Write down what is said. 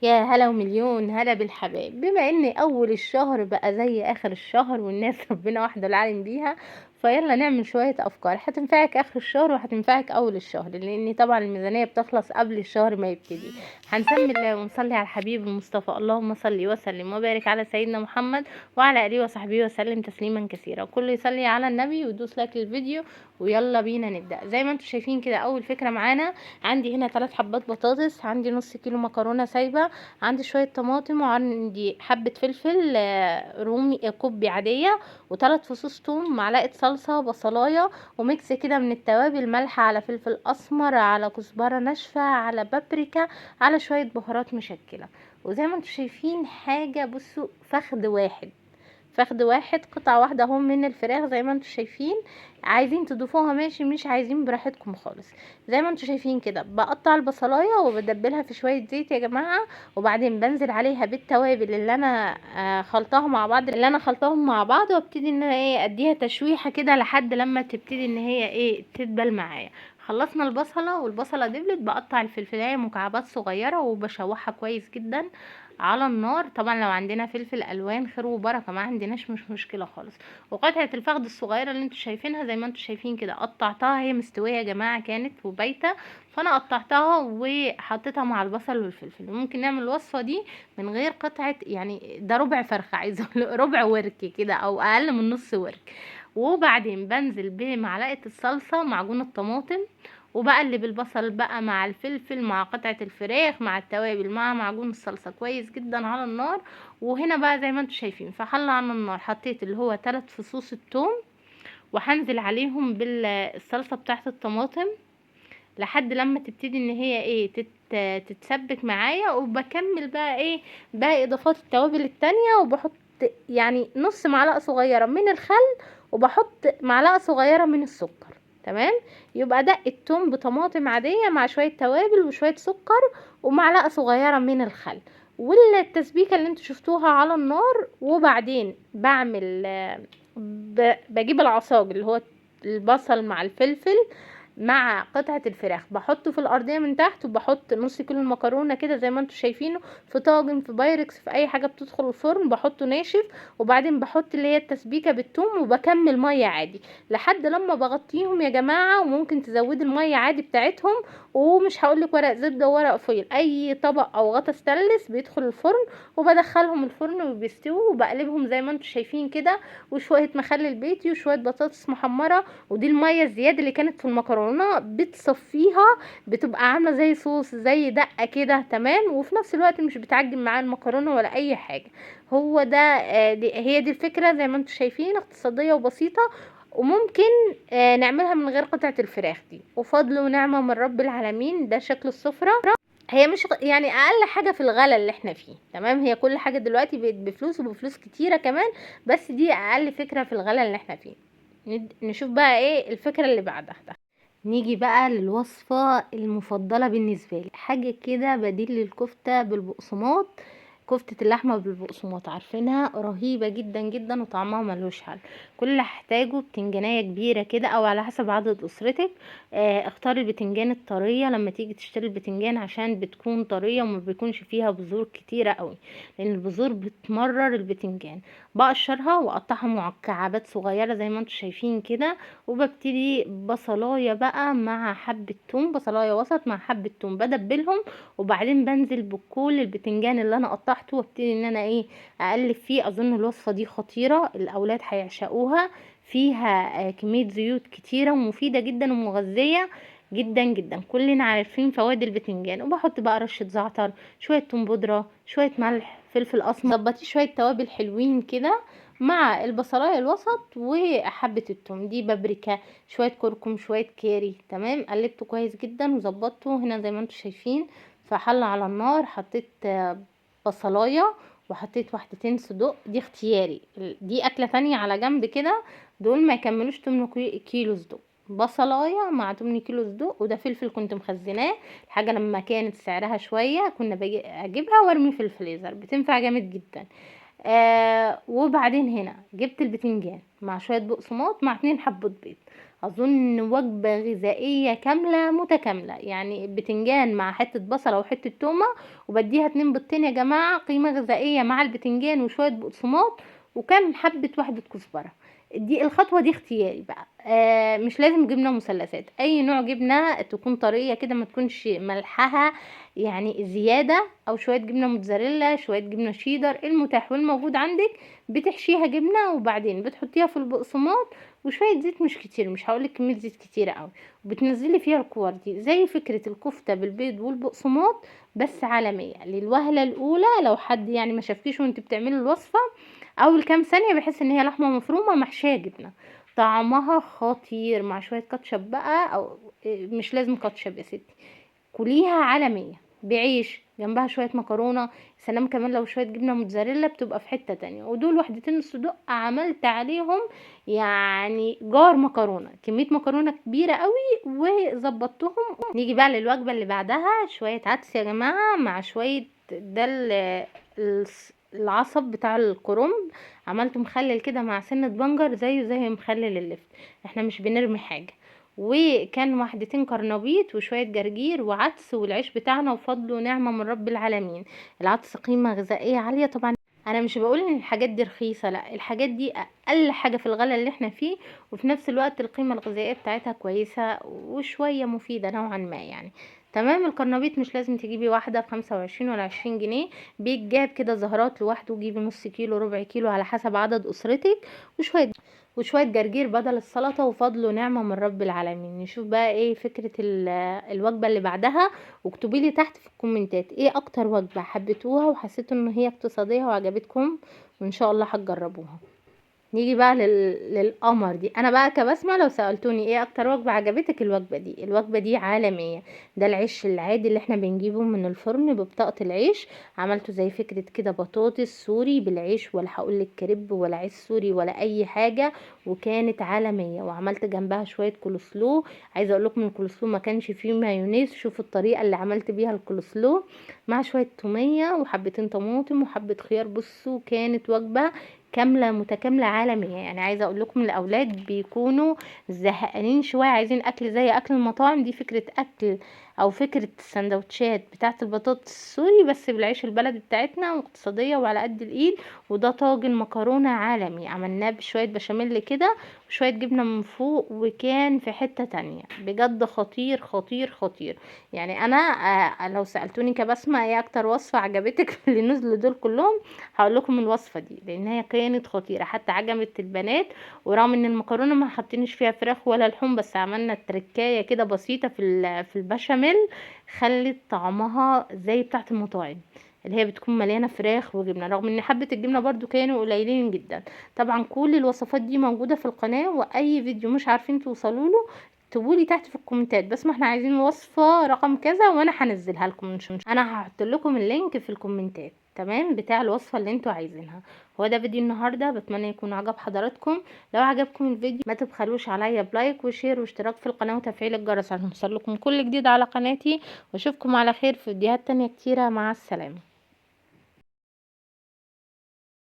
يا هلا ومليون هلا بالحبايب. بما ان اول الشهر بقى زي اخر الشهر والناس ربنا وحده العالم بيها، فيلا نعمل شوية افكار هتنفعك اخر الشهر وهتنفعك اول الشهر، لان طبعا الميزانية بتخلص قبل الشهر ما يبتدي. هنسمي الله ونصلي على الحبيب المصطفى، اللهم صل وسلم وبارك على سيدنا محمد وعلى اله وصحبه وسلم تسليما كثيرا. وكله يصلي على النبي ويدوس لايك للفيديو، ويلا بينا نبدأ. زي ما انتم شايفين كده اول فكرة معانا، عندي هنا 3 حبات بطاطس، عندي نص كيلو مكرونة سايبة، عندي شوية طماطم، وعندي حبة فلفل رومي كوبي عادية، وثلاث فصوص توم، معلقة صلصة، بصلاية، وميكس كده من التوابل، ملح على فلفل اسمر على كزبرة ناشفة على بابريكا على شوية بهارات مشكلة. وزي ما انتم شايفين حاجة، بصوا فخد واحد قطعة واحدة اهو من الفراخ زي ما انتم شايفين. عايزين تضيفوها ماشي، مش عايزين براحتكم خالص. زي ما انتم شايفين كده بقطع البصلايه وبدبلها في شويه زيت يا جماعه، وبعدين بنزل عليها بالتوابل اللي انا خلطاهم مع بعض، وابتدي ان انا اديها تشويحه كده لحد لما تبتدي ان هي تدبل معايا. خلصنا البصله والبصله دبلت، بقطع الفلفلايه مكعبات صغيره وبشوحها كويس جدا على النار. طبعا لو عندنا فلفل الوان خير وبركه، ما عندناش مش مشكله خالص. وقطعه الفخذ الصغيره اللي انتوا شايفينها زي ما انتوا شايفين كده قطعتها، هي مستويه يا جماعه كانت وبايته، فانا قطعتها وحطيتها مع البصل والفلفل. ممكن نعمل الوصفه دي من غير قطعه، يعني ده ربع فرخه عايزه ربع ورك كده او اقل من نص ورك. وبعدين بنزل بمعلقه الصلصه معجون الطماطم، وبقلب البصل بقى مع الفلفل مع قطعة الفراخ مع التوابل مع معجون الصلصة كويس جدا على النار. وهنا بقى زي ما انتم شايفين في حلة على النار حطيت اللي هو 3 فصوص الثوم، وهنزل عليهم بالصلصة بتاعت الطماطم لحد لما تبتدي ان هي تتسبك معايا. وبكمل بقى باقي اضافات التوابل التانية، وبحط يعني نص معلقة صغيرة من الخل، وبحط معلقة صغيرة من السكر. تمام، يبقى دقة توم بطماطم عادية مع شوية توابل وشوية سكر ومعلقة صغيرة من الخل، والتسبيكة اللي انتوا شفتوها على النار. وبعدين بعمل بجيب العصاج اللي هو البصل مع الفلفل مع قطعة الفراخ، بحطه في الارضية من تحت، وبحط نص كيلو المكرونة كده زي ما انتوا شايفينه في طاجن في بايركس في اي حاجة بتدخل الفرن، بحطه ناشف. وبعدين بحط اللي هي التسبيكة بالثوم، وبكمل مية عادي لحد لما بغطيهم يا جماعة. وممكن تزودي المية عادي بتاعتهم، ومش هقولك ورق زبدة وورق فويل، اي طبق او غطا ستانلس بيدخل الفرن، وبدخلهم الفرن وبيستووا. وبقلبهم زي ما انتوا شايفين كده، وشوية مخلل بيتي وشوية بطاطس محمرة، ودي المية الزيادة اللي كانت في المكرونة بتصفيها، بتبقى عاملة زي صوص زي دقة كده. تمام، وفي نفس الوقت مش بتعجن معاه المكرونة ولا اي حاجة. هو ده هي دي الفكرة زي ما انتم شايفين، اقتصادية وبسيطة. وممكن نعملها من غير قطعة الفراخ دي، وفضل ونعمة من رب العالمين. ده شكل السفرة. هي مش يعني اقل حاجة في الغلا اللي احنا فيه. تمام، هي كل حاجة دلوقتي بقت بفلوس وبفلوس كتيرة كمان، بس دي اقل فكرة في الغلا اللي احنا فيه. نشوف بقى الفكرة اللي بعدها. نيجي بقى للوصفة المفضلة بالنسبة لي، حاجة كده بديل للكفتة بالبقسماط. كفتة اللحمة بالبقسماط عارفينها، رهيبة جدا جدا وطعمها ملوش حل. كل اللي هحتاجه بتنجانية كبيرة كده او على حسب عدد اسرتك. اختاري البتنجان الطرية لما تيجي تشتري البتنجان، عشان بتكون طرية وما بيكونش فيها بذور كتيرة قوي، لان البذور بتمرر البتنجان. بقشرها واقطعها مكعبات صغيرة زي ما انتم شايفين كده. وببتدي بصلايه بقى مع حبه توم، بصلايه وسط مع حبه توم بدبلهم. وبعدين بنزل بكل البتنجان اللي انا قطعته، وابتدي ان انا اقلب فيه. اظن الوصفه دي خطيره، الاولاد هيعشقوها. فيها كميه زيوت كتيره ومفيده جدا ومغذيه جدا جدا. كلنا عارفين فوائد البتنجان. وبحط بقى رشه زعتر، شويه توم بودره، شويه ملح، فلفل اسمر، ظبطي شويه توابل حلوين كده مع البصلايه الوسط وحبه الثوم دي بابريكا، شويه كركم، شويه كاري. تمام، قلبته كويس جدا وظبطته. هنا زي ما انتم شايفين في حله على النار حطيت بصلايه، وحطيت واحدتين صدق، دي اختياري، دي اكله تانية على جنب كده. دول ما يكملوش 8 كيلو صدق، بصلايه مع 8 كيلو صدق. وده فلفل كنت مخزناه، الحاجه لما كانت سعرها شويه كنا باجي اجيبها وارمي في الفريزر، بتنفع جامد جدا. وبعدين هنا جبت البتنجان مع شويه بقسماط مع 2 حبة بيض، اظن وجبة غذائية كاملة متكاملة. يعني بتنجان مع حتة بصلة وحتة تومة، وبديها 2 بيضتين يا جماعة، قيمة غذائية مع البتنجان وشوية بقسماط وكام حبة واحدة كزبرة. دي الخطوة دي اختياري بقى. مش لازم جبنة مثلثات، اي نوع جبنة تكون طرية كده، ما تكونش ملحها يعني زيادة، او شوية جبنة موتزاريلا، شوية جبنة شيدر، المتاح والموجود عندك. بتحشيها جبنة وبعدين بتحطيها في البقسماط وشوية زيت، مش كتير، مش هقولك كمية زيت كتيرة قوي، وبتنزلي فيها الكور دي زي فكرة الكفتة بالبيض والبقسماط، بس عالمية للوهلة الاولى. لو حد يعني ما شافكيش وانت بتعملي الوصفة، اول كام ثانية بحس ان هي لحمة مفرومة محشية جبنة. طعمها خطير مع شوية كاتشب بقى، او مش لازم كاتشب يا ستي، كليها عالمية بعيش جنبها شوية مكرونة. سلام كمان لو شوية جبنة موتزاريلا بتبقى في حتة تانية. ودول وحدتين الصدق عملت عليهم يعني جار مكرونة، كمية مكرونة كبيرة قوي وظبطتهم. نيجي بقى للوجبة اللي بعدها، شوية عدس يا جماعة مع شوية ده العصب بتاع الكرنب، عملته مخلل كده مع سنة بنجر زيه زي مخلل اللفت، احنا مش بنرمي حاجة. وكان وحدتين كرنبيط وشوية جرجير وعدس والعيش بتاعنا، وفضل ونعمة من رب العالمين. العدس قيمة غذائية عالية طبعا. انا مش بقول ان الحاجات دي رخيصة، لا، الحاجات دي اقل حاجة في الغلا اللي احنا فيه، وفي نفس الوقت القيمة الغذائية بتاعتها كويسة وشوية مفيدة نوعا ما يعني. تمام. الكرنبيط مش لازم تجيبي واحدة ب25 ولا 20 جنيه، بيتجاب كده زهرات لوحده، جيبي نص كيلو ربع كيلو على حسب عدد اسرتك، وشوية جرجير بدل السلطة، وفضل ونعمة من رب العالمين. نشوف بقى ايه فكرة الوجبة اللي بعدها، واكتبي لي تحت في الكومنتات ايه اكتر وجبة حبيتوها وحسيتوا ان هي اقتصادية وعجبتكم، وان شاء الله هتجربوها. نيجي بقى للقمر دي. انا بقى كبسمة لو سألتوني ايه اكتر وجبة عجبتك، الوجبة دي عالمية. ده العيش العادي اللي احنا بنجيبه من الفرن ببطاقة العيش، عملته زي فكرة كده بطاطس سوري بالعيش، ولا هقولك كريب ولا عيش سوري ولا اي حاجة، وكانت عالمية. وعملت جنبها شوية كولسلو، عايزة اقول لكم الكولسلو ما كانش فيه مايونيز، شوفوا الطريقة اللي عملت بيها الكولسلو، مع شوية تومية وحبتين طماطم وحبة خيار. بصوا كانت وجبة كاملة متكاملة عالمية. يعني عايزة اقول لكم الاولاد بيكونوا زهقانين شوية، عايزين اكل زي اكل المطاعم، دي فكرة اكل او فكرة السندوتشات بتاعة البطاطس السوري بس بالعيش البلدي بتاعتنا، واقتصادية وعلى قد الايد. وده طاجن مكرونة عالمي، عملناه بشوية بشاميل كده وشوية جبنة من فوق، وكان في حتة تانية بجد، خطير خطير خطير. يعني انا لو سألتوني كبسمة ايه اكتر وصفة عجبتك في اللي نزلوا دول كلهم، هقول لكم الوصفة دي، لان هي كانت خطيرة حتى عجبت البنات. ورغم ان المكرونة ما حطيناش فيها فراخ ولا لحوم، بس عملنا تركاية كده بسيطة في البشاميل، خلت طعمها زي بتاعة المطاعم اللي هي بتكون مليانة فراخ وجبنة، رغم ان حبة الجبنة برضو كانوا قليلين جدا. طبعا كل الوصفات دي موجودة في القناة، واي فيديو مش عارفين توصلوا له اكتبولي تحت في الكومنتات، بس ما احنا عايزين وصفة رقم كذا وانا هنزلها لكم انا هحط لكم اللينك في الكومنتات، تمام، بتاع الوصفة اللي انتوا عايزينها. هو ده فيديو النهاردة، بتمنى يكون عجب حضراتكم. لو عجبكم الفيديو ما تبخلوش عليا بلايك وشير واشتراك في القناة وتفعيل الجرس عشان يوصل لكم كل جديد على قناتي، واشوفكم على خير في فيديوهات تانية كتيرة. مع السلامة.